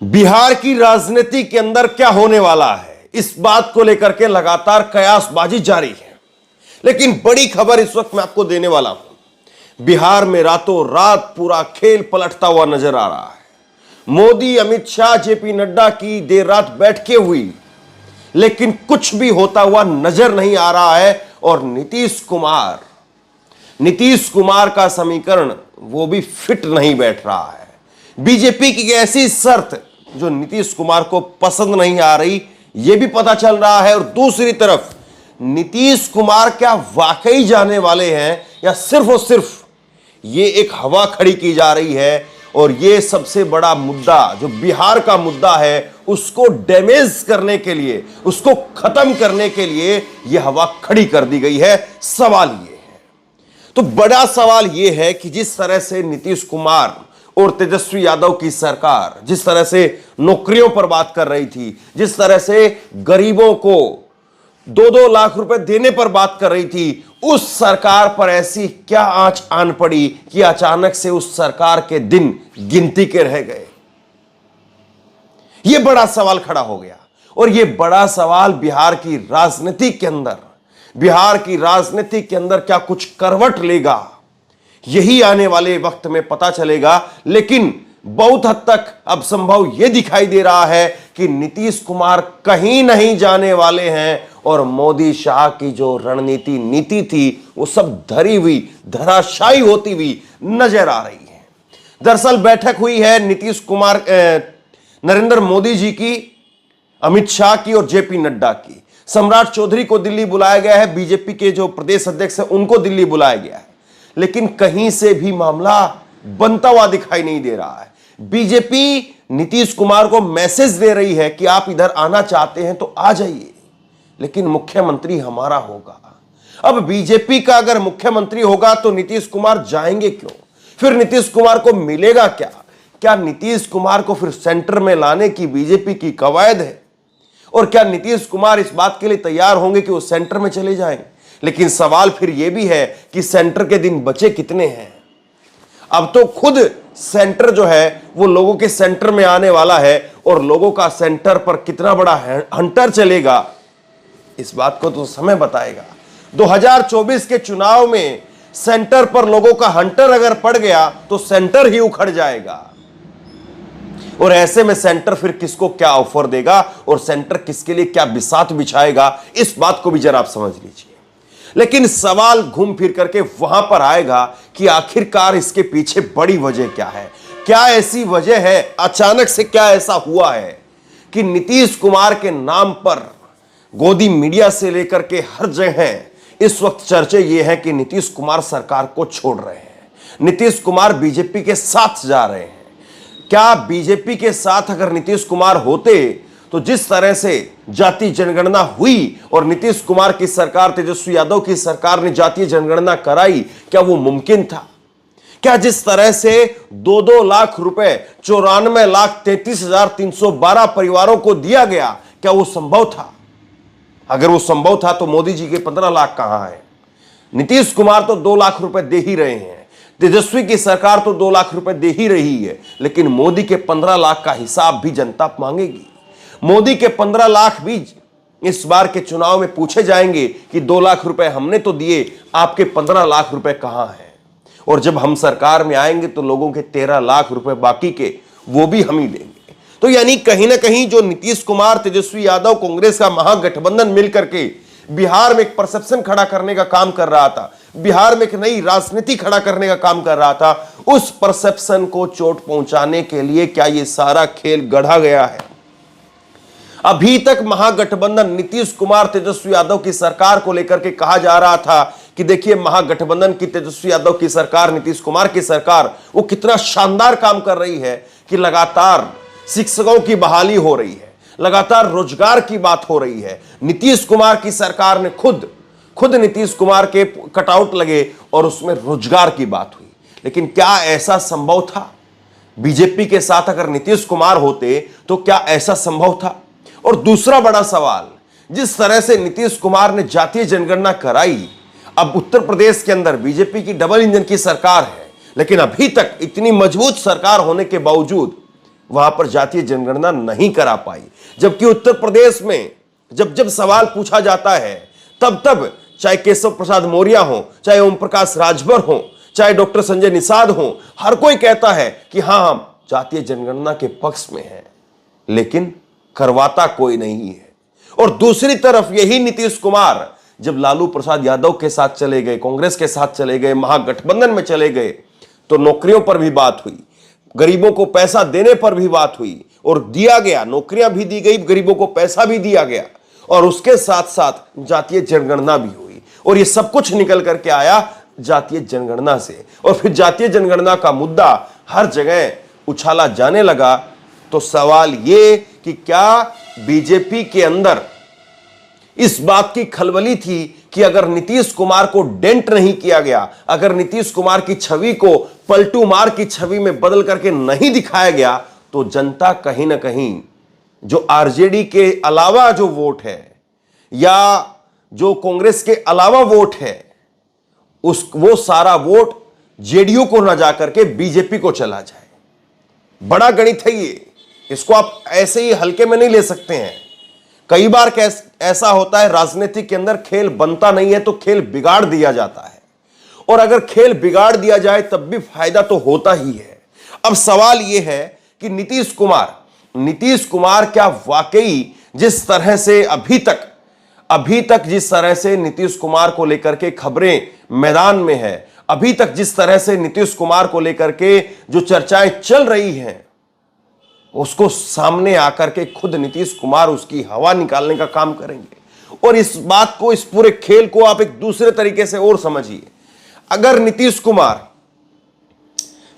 बिहार की राजनीति के अंदर क्या होने वाला है, इस बात को लेकर के लगातार कयासबाजी जारी है। लेकिन बड़ी खबर इस वक्त मैं आपको देने वाला हूं। बिहार में रातों रात पूरा खेल पलटता हुआ नजर आ रहा है। मोदी, अमित शाह, जेपी नड्डा की देर रात बैठकें हुई, लेकिन कुछ भी होता हुआ नजर नहीं आ रहा है। और नीतीश कुमार का समीकरण वो भी फिट नहीं बैठ रहा है। बीजेपी की ऐसी शर्त जो नीतीश कुमार को पसंद नहीं आ रही, यह भी पता चल रहा है। और दूसरी तरफ नीतीश कुमार क्या वाकई जाने वाले हैं या सिर्फ और सिर्फ ये एक हवा खड़ी की जा रही है। और ये सबसे बड़ा मुद्दा जो बिहार का मुद्दा है, उसको डैमेज करने के लिए, उसको खत्म करने के लिए यह हवा खड़ी कर दी गई है। सवाल ये है, तो बड़ा सवाल यह है कि जिस तरह से नीतीश कुमार और तेजस्वी यादव की सरकार जिस तरह से नौकरियों पर बात कर रही थी, जिस तरह से गरीबों को 2-2 लाख रुपए देने पर बात कर रही थी, उस सरकार पर ऐसी क्या आंच आन पड़ी कि अचानक से उस सरकार के दिन गिनती के रह गए। यह बड़ा सवाल खड़ा हो गया। और यह बड़ा सवाल बिहार की राजनीति के अंदर क्या कुछ करवट लेगा, यही आने वाले वक्त में पता चलेगा। लेकिन बहुत हद तक अब संभव यह दिखाई दे रहा है कि नीतीश कुमार कहीं नहीं जाने वाले हैं। और मोदी शाह की जो नीति थी वो सब धरी हुई, धराशायी होती हुई नजर आ रही है। दरअसल बैठक हुई है नरेंद्र मोदी जी की, अमित शाह की और जेपी नड्डा की। सम्राट चौधरी को दिल्ली बुलाया गया है, बीजेपी के जो प्रदेश अध्यक्ष है उनको दिल्ली बुलाया गया है। लेकिन कहीं से भी मामला बनता हुआ दिखाई नहीं दे रहा है। बीजेपी नीतीश कुमार को मैसेज दे रही है कि आप इधर आना चाहते हैं तो आ जाइए, लेकिन मुख्यमंत्री हमारा होगा। अब बीजेपी का अगर मुख्यमंत्री होगा तो नीतीश कुमार जाएंगे क्यों? फिर नीतीश कुमार को मिलेगा क्या? क्या नीतीश कुमार को फिर सेंटर में लाने की बीजेपी की कवायद है? और क्या नीतीश कुमार इस बात के लिए तैयार होंगे कि वो सेंटर में चले जाएं? लेकिन सवाल फिर यह भी है कि सेंटर के दिन बचे कितने हैं। अब तो खुद सेंटर जो है वो लोगों के सेंटर में आने वाला है। और लोगों का सेंटर पर कितना बड़ा हंटर चलेगा, इस बात को तो समय बताएगा। 2024 के चुनाव में सेंटर पर लोगों का हंटर अगर पड़ गया तो सेंटर ही उखड़ जाएगा। और ऐसे में सेंटर फिर किसको क्या ऑफर देगा और सेंटर किसके लिए क्या बिसात बिछाएगा, इस बात को भी जरा आप समझ लीजिए। लेकिन सवाल घूम फिर करके वहां पर आएगा कि आखिरकार इसके पीछे बड़ी वजह क्या है। क्या ऐसी वजह है, अचानक से क्या ऐसा हुआ है कि नीतीश कुमार के नाम पर गोदी मीडिया से लेकर के हर जगह इस वक्त चर्चे ये हैं कि नीतीश कुमार सरकार को छोड़ रहे हैं, नीतीश कुमार बीजेपी के साथ जा रहे हैं। क्या बीजेपी के साथ अगर नीतीश कुमार होते तो जिस तरह से जातीय जनगणना हुई और नीतीश कुमार की सरकार, तेजस्वी यादव की सरकार ने जातीय जनगणना कराई, क्या वो मुमकिन था? क्या जिस तरह से 2-2 लाख रुपए 94,33,312 परिवारों को दिया गया, क्या वो संभव था? अगर वो संभव था तो मोदी जी के 15 लाख कहां है? नीतीश कुमार तो 2 लाख रुपए दे ही रहे हैं, तेजस्वी की सरकार तो 2 लाख रुपए दे ही रही है। लेकिन मोदी के 15 लाख का हिसाब भी जनता मांगेगी। मोदी के 15 लाख भी इस बार के चुनाव में पूछे जाएंगे कि 2 लाख रुपए हमने तो दिए, आपके 15 लाख रुपए कहां हैं? और जब हम सरकार में आएंगे तो लोगों के 13 लाख रुपए बाकी के वो भी हम ही देंगे। तो यानी कहीं ना कहीं जो नीतीश कुमार, तेजस्वी यादव, कांग्रेस का महागठबंधन मिलकर के बिहार में एक परसेप्शन खड़ा करने का काम कर रहा था, बिहार में एक नई राजनीति खड़ा करने का काम कर रहा था, उस परसेप्शन को चोट पहुंचाने के लिए क्या यह सारा खेल गढ़ा गया है? अभी तक महागठबंधन नीतीश कुमार, तेजस्वी यादव की सरकार को लेकर के कहा जा रहा था कि देखिए महागठबंधन की तेजस्वी यादव की सरकार, नीतीश कुमार की सरकार वो कितना शानदार काम कर रही है कि लगातार शिक्षकों की बहाली हो रही है, लगातार रोजगार की बात हो रही है। नीतीश कुमार की सरकार ने खुद नीतीश कुमार के कटआउट लगे और उसमें रोजगार की बात हुई। लेकिन क्या ऐसा संभव था? बीजेपी के साथ अगर नीतीश कुमार होते तो क्या ऐसा संभव था? और दूसरा बड़ा सवाल, जिस तरह से नीतीश कुमार ने जातीय जनगणना कराई, अब उत्तर प्रदेश के अंदर बीजेपी की डबल इंजन की सरकार है, लेकिन अभी तक इतनी मजबूत सरकार होने के बावजूद वहां पर जातीय जनगणना नहीं करा पाई। जबकि उत्तर प्रदेश में जब जब सवाल पूछा जाता है तब तब चाहे केशव प्रसाद मौर्य हो, चाहे ओम प्रकाश राजभर हो, चाहे डॉक्टर संजय निषाद हो, हर कोई कहता है कि हां हम जातीय जनगणना के पक्ष में हैं, लेकिन करवाता कोई नहीं है। और दूसरी तरफ यही नीतीश कुमार जब लालू प्रसाद यादव के साथ चले गए, कांग्रेस के साथ चले गए, महागठबंधन में चले गए, तो नौकरियों पर भी बात हुई, गरीबों को पैसा देने पर भी बात हुई और दिया गया, नौकरियां भी दी गई, गरीबों को पैसा भी दिया गया और उसके साथ साथ जातीय जनगणना भी हुई। और ये सब कुछ निकल करके आया जातीय जनगणना से। और फिर जातीय जनगणना का मुद्दा हर जगह उछाला जाने लगा। तो सवाल ये कि क्या बीजेपी के अंदर इस बात की खलबली थी कि अगर नीतीश कुमार को डेंट नहीं किया गया, अगर नीतीश कुमार की छवि को पलटू मार की छवि में बदल करके नहीं दिखाया गया, तो जनता कहीं ना कहीं जो आरजेडी के अलावा जो वोट है या जो कांग्रेस के अलावा वोट है, वो सारा वोट जेडीयू को ना जाकर के बीजेपी को चला जाए। बड़ा गणित है ये, इसको आप ऐसे ही हल्के में नहीं ले सकते हैं। कई बार ऐसा होता है राजनीति के अंदर, खेल बनता नहीं है तो खेल बिगाड़ दिया जाता है, और अगर खेल बिगाड़ दिया जाए तब भी फायदा तो होता ही है। अब सवाल यह है कि नीतीश कुमार क्या वाकई जिस तरह से अभी तक जिस तरह से नीतीश कुमार को लेकर के खबरें मैदान में है, अभी तक जिस तरह से नीतीश कुमार को लेकर के जो चर्चाएं चल रही हैं, उसको सामने आकर के खुद नीतीश कुमार उसकी हवा निकालने का काम करेंगे। और इस बात को, इस पूरे खेल को आप एक दूसरे तरीके से और समझिए। अगर नीतीश कुमार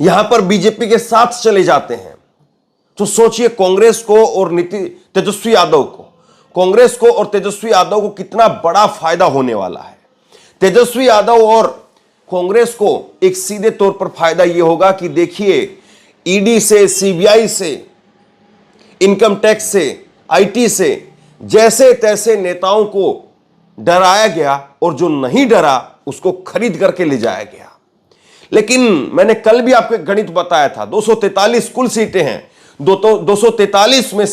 यहां पर बीजेपी के साथ चले जाते हैं तो सोचिए कांग्रेस को और तेजस्वी यादव को कितना बड़ा फायदा होने वाला है। तेजस्वी यादव और कांग्रेस को एक सीधे तौर पर फायदा यह होगा कि देखिए, ईडी से, सीबीआई से, इनकम टैक्स से, आईटी से, जैसे तैसे नेताओं को डराया गया और जो नहीं डरा उसको खरीद करके ले जाया गया। लेकिन मैंने कल भी आपको गणित बताया था, 243 कुल सीटें हैं, 243 में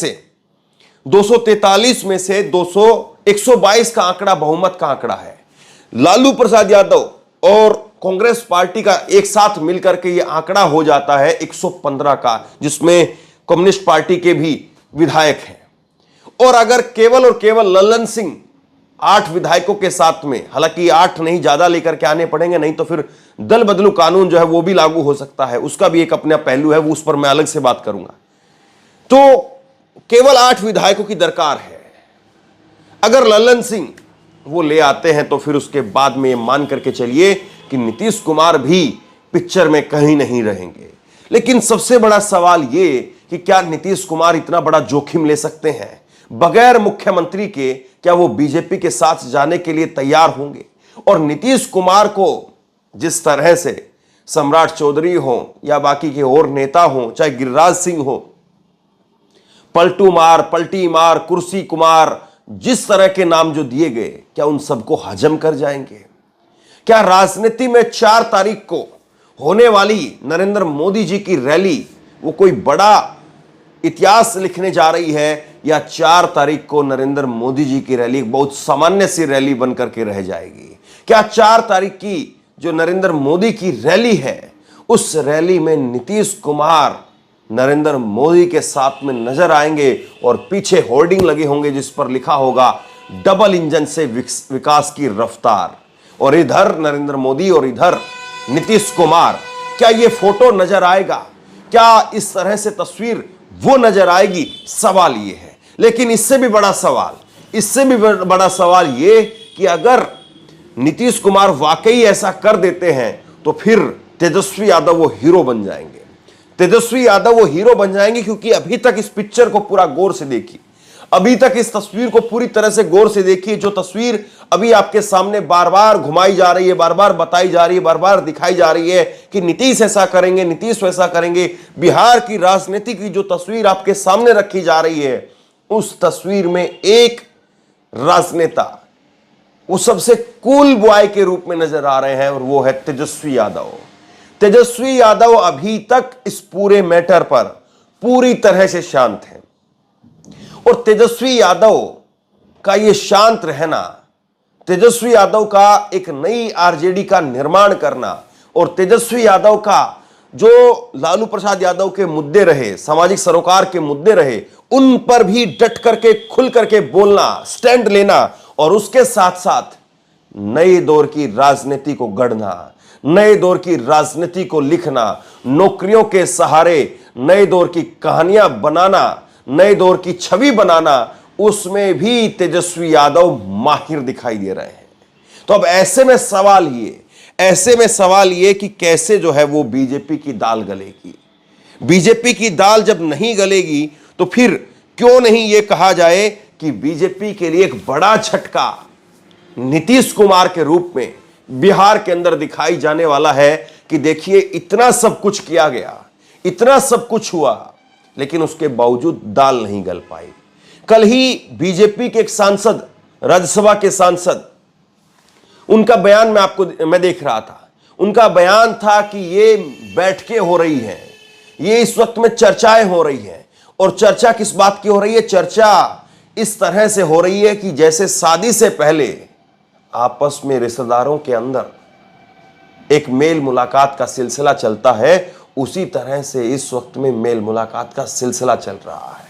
से 122 का आंकड़ा बहुमत का आंकड़ा है। लालू प्रसाद यादव और कांग्रेस पार्टी का एक साथ मिलकर के यह आंकड़ा हो जाता है 115 का, जिसमें कम्युनिस्ट पार्टी के भी विधायक हैं। और अगर केवल और केवल लल्लन सिंह 8 विधायकों के साथ में, हालांकि 8 नहीं ज्यादा लेकर के आने पड़ेंगे, नहीं तो फिर दल बदलू कानून जो है वो भी लागू हो सकता है, उसका भी एक अपना पहलू है, वो उस पर मैं अलग से बात करूंगा। तो केवल 8 विधायकों की दरकार है। अगर लल्लन सिंह वो ले आते हैं तो फिर उसके बाद में मान करके चलिए कि नीतीश कुमार भी पिक्चर में कहीं नहीं रहेंगे। लेकिन सबसे बड़ा सवाल ये कि क्या नीतीश कुमार इतना बड़ा जोखिम ले सकते हैं बगैर मुख्यमंत्री के? क्या वो बीजेपी के साथ जाने के लिए तैयार होंगे? और नीतीश कुमार को जिस तरह से सम्राट चौधरी हो या बाकी के और नेता हो, चाहे गिरिराज सिंह हो, पलटू मार, पलटी मार, कुर्सी कुमार, जिस तरह के नाम जो दिए गए, क्या उन सबको हजम कर जाएंगे? क्या राजनीति में 4 तारीख को होने वाली नरेंद्र मोदी जी की रैली वो कोई बड़ा इतिहास लिखने जा रही है, या 4 तारीख को नरेंद्र मोदी जी की रैली बहुत सामान्य सी रैली बनकर के रह जाएगी? क्या 4 तारीख की जो नरेंद्र मोदी की रैली है, उस रैली में नीतीश कुमार नरेंद्र मोदी के साथ में नजर आएंगे और पीछे होर्डिंग लगे होंगे जिस पर लिखा होगा डबल इंजन से विकास की रफ्तार, और इधर नरेंद्र मोदी और इधर नीतीश कुमार? क्या ये फोटो नजर आएगा? क्या इस तरह से तस्वीर वो नजर आएगी? सवाल ये है। लेकिन इससे भी बड़ा सवाल ये कि अगर नीतीश कुमार वाकई ऐसा कर देते हैं तो फिर तेजस्वी यादव वो हीरो बन जाएंगे। क्योंकि अभी तक इस पिक्चर को पूरा गौर से देखिए, अभी तक इस तस्वीर को पूरी तरह से गौर से देखिए। जो तस्वीर अभी आपके सामने बार बार घुमाई जा रही है, बार बार बताई जा रही है, बार बार दिखाई जा रही है कि नीतीश ऐसा करेंगे, नीतीश वैसा करेंगे। बिहार की राजनीति की जो तस्वीर आपके सामने रखी जा रही है, उस तस्वीर में एक राजनेता वो सबसे कूल बॉय के रूप में नजर आ रहे हैं, और वो है तेजस्वी यादव। तेजस्वी यादव अभी तक इस पूरे मैटर पर पूरी तरह से शांत हैं। और तेजस्वी यादव का यह शांत रहना, तेजस्वी यादव का एक नई आरजेडी का निर्माण करना और तेजस्वी यादव का जो लालू प्रसाद यादव के मुद्दे रहे, सामाजिक सरोकार के मुद्दे रहे, उन पर भी डट करके खुल करके बोलना, स्टैंड लेना और उसके साथ साथ नए दौर की राजनीति को गढ़ना, नए दौर की राजनीति को लिखना, नौकरियों के सहारे नए दौर की कहानियां बनाना, नए दौर की छवि बनाना, उसमें भी तेजस्वी यादव माहिर दिखाई दे रहे हैं। तो अब ऐसे में सवाल ये कि कैसे जो है वो बीजेपी की दाल गलेगी। बीजेपी की दाल जब नहीं गलेगी तो फिर क्यों नहीं ये कहा जाए कि बीजेपी के लिए एक बड़ा झटका नीतीश कुमार के रूप में बिहार के अंदर दिखाई जाने वाला है कि देखिए इतना सब कुछ किया गया, इतना सब कुछ हुआ, लेकिन उसके बावजूद दाल नहीं गल पाई। कल ही बीजेपी के एक सांसद, राज्यसभा के सांसद, उनका बयान मैं देख रहा था। उनका बयान था कि ये बैठकें हो रही हैं, ये इस वक्त में चर्चाएं हो रही हैं। और चर्चा किस बात की हो रही है? चर्चा इस तरह से हो रही है कि जैसे शादी से पहले आपस में रिश्तेदारों के अंदर एक मेल मुलाकात का सिलसिला चलता है, उसी तरह से इस वक्त में मेल मुलाकात का सिलसिला चल रहा है।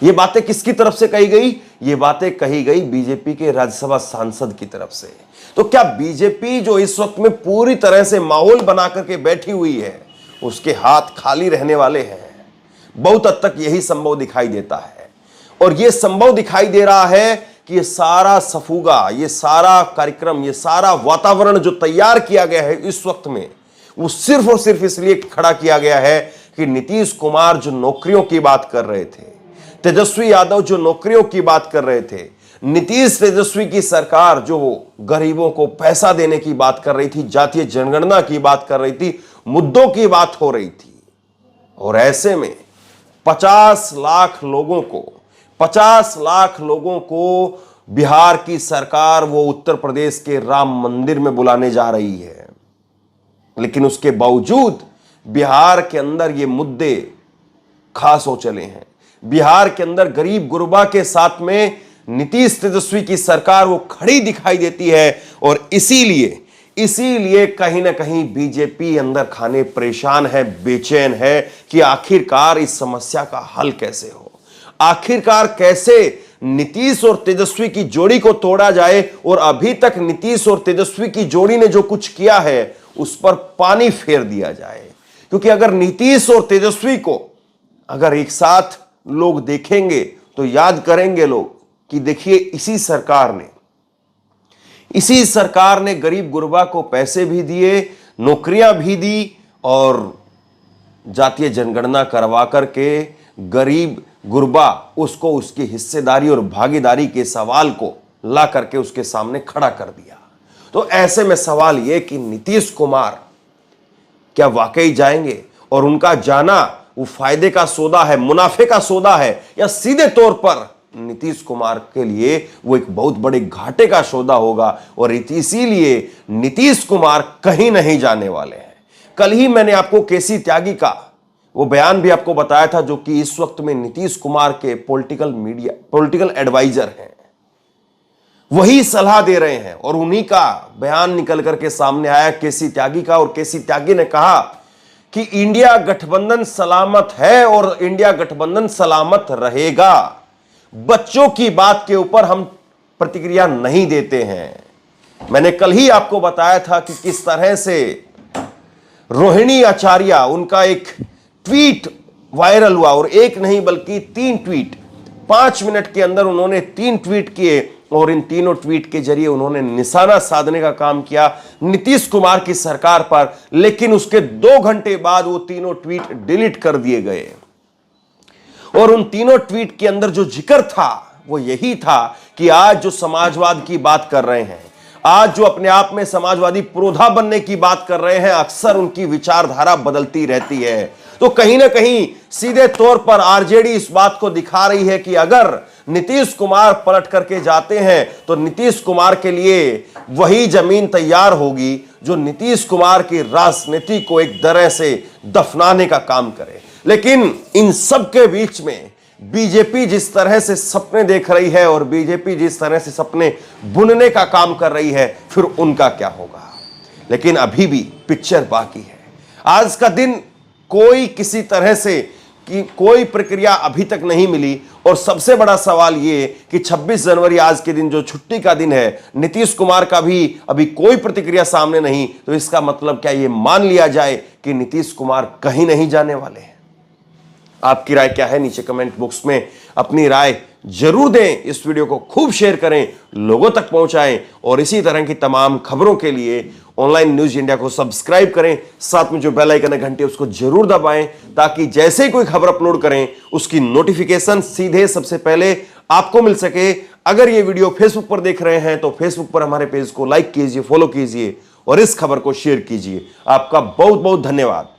ये बातें किसकी तरफ से कही गई? ये बातें कही गई बीजेपी के राज्यसभा सांसद की तरफ से। तो क्या बीजेपी जो इस वक्त में पूरी तरह से माहौल बना करके बैठी हुई है, उसके हाथ खाली रहने वाले हैं? बहुत हद तक यही संभव दिखाई देता है। और यह संभव दिखाई दे रहा है कि ये सारा सफूगा, ये सारा कार्यक्रम, ये सारा वातावरण जो तैयार किया गया है इस वक्त में, वो सिर्फ और सिर्फ इसलिए खड़ा किया गया है कि नीतीश कुमार जो नौकरियों की बात कर रहे थे, तेजस्वी यादव जो नौकरियों की बात कर रहे थे, नीतीश तेजस्वी की सरकार जो गरीबों को पैसा देने की बात कर रही थी, जातीय जनगणना की बात कर रही थी, मुद्दों की बात हो रही थी। और ऐसे में 50 लाख लोगों को बिहार की सरकार वो उत्तर प्रदेश के राम मंदिर में बुलाने जा रही है। लेकिन उसके बावजूद बिहार के अंदर ये मुद्दे खास हो चले हैं। बिहार के अंदर गरीब गुरबा के साथ में नीतीश तेजस्वी की सरकार वो खड़ी दिखाई देती है। और इसीलिए कहीं ना कहीं बीजेपी अंदर खाने परेशान है, बेचैन है कि आखिरकार इस समस्या का हल कैसे हो, आखिरकार कैसे नीतीश और तेजस्वी की जोड़ी को तोड़ा जाए। और अभी तक नीतीश और तेजस्वी की जोड़ी ने जो कुछ किया है उस पर पानी फेर दिया जाए। क्योंकि अगर नीतीश और तेजस्वी को अगर एक साथ लोग देखेंगे तो याद करेंगे लोग कि देखिए इसी सरकार ने गरीब गुरबा को पैसे भी दिए, नौकरियां भी दी और जातीय जनगणना करवा करके गरीब गुरबा उसको उसकी हिस्सेदारी और भागीदारी के सवाल को ला करके उसके सामने खड़ा कर दिया। तो ऐसे में सवाल यह कि नीतीश कुमार क्या वाकई जाएंगे और उनका जाना वो फायदे का सौदा है, मुनाफे का सौदा है, या सीधे तौर पर नीतीश कुमार के लिए वो एक बहुत बड़े घाटे का सौदा होगा। और इसीलिए नीतीश कुमार कहीं नहीं जाने वाले हैं। कल ही मैंने आपको केसी त्यागी का वो बयान भी आपको बताया था, जो कि इस वक्त में नीतीश कुमार के पॉलिटिकल एडवाइजर हैं, वही सलाह दे रहे हैं। और उन्हीं का बयान निकल करके सामने आया केसी त्यागी का। और केसी त्यागी ने कहा कि इंडिया गठबंधन सलामत है और इंडिया गठबंधन सलामत रहेगा। बच्चों की बात के ऊपर हम प्रतिक्रिया नहीं देते हैं। मैंने कल ही आपको बताया था कि किस तरह से रोहिणी आचार्य, उनका एक ट्वीट वायरल हुआ, और एक नहीं बल्कि 3 ट्वीट, 5 मिनट के अंदर उन्होंने 3 ट्वीट किए। और इन तीनों ट्वीट के जरिए उन्होंने निशाना साधने का काम किया नीतीश कुमार की सरकार पर। लेकिन उसके 2 घंटे बाद वो तीनों ट्वीट डिलीट कर दिए गए। और उन तीनों ट्वीट के अंदर जो जिक्र था वो यही था कि आज जो समाजवाद की बात कर रहे हैं, आज जो अपने आप में समाजवादी पुरोधा बनने की बात कर रहे हैं, अक्सर उनकी विचारधारा बदलती रहती है। तो कहीं ना कहीं सीधे तौर पर आरजेडी इस बात को दिखा रही है कि अगर नीतीश कुमार पलट करके जाते हैं तो नीतीश कुमार के लिए वही जमीन तैयार होगी जो नीतीश कुमार की राजनीति को एक तरह से दफनाने का काम करे, लेकिन इन सब के बीच में बीजेपी जिस तरह से सपने देख रही है और बीजेपी जिस तरह से सपने बुनने का काम कर रही है, फिर उनका क्या होगा। लेकिन अभी भी पिक्चर बाकी है। आज का दिन कोई किसी तरह से कि कोई प्रक्रिया अभी तक नहीं मिली। और सबसे बड़ा सवाल यह कि 26 जनवरी आज के दिन जो छुट्टी का दिन है, नीतीश कुमार का भी अभी कोई प्रतिक्रिया सामने नहीं। तो इसका मतलब क्या यह मान लिया जाए कि नीतीश कुमार कहीं नहीं जाने वाले हैं? आपकी राय क्या है? नीचे कमेंट बॉक्स में अपनी राय जरूर दें। इस वीडियो को खूब शेयर करें, लोगों तक पहुंचाएं और इसी तरह की तमाम खबरों के लिए ऑनलाइन न्यूज इंडिया को सब्सक्राइब करें। साथ में जो बेल आइकन है घंटी उसको जरूर दबाएं ताकि जैसे ही कोई खबर अपलोड करें उसकी नोटिफिकेशन सीधे सबसे पहले आपको मिल सके। अगर ये वीडियो फेसबुक पर देख रहे हैं तो फेसबुक पर हमारे पेज को लाइक कीजिए, फॉलो कीजिए और इस खबर को शेयर कीजिए। आपका बहुत बहुत धन्यवाद।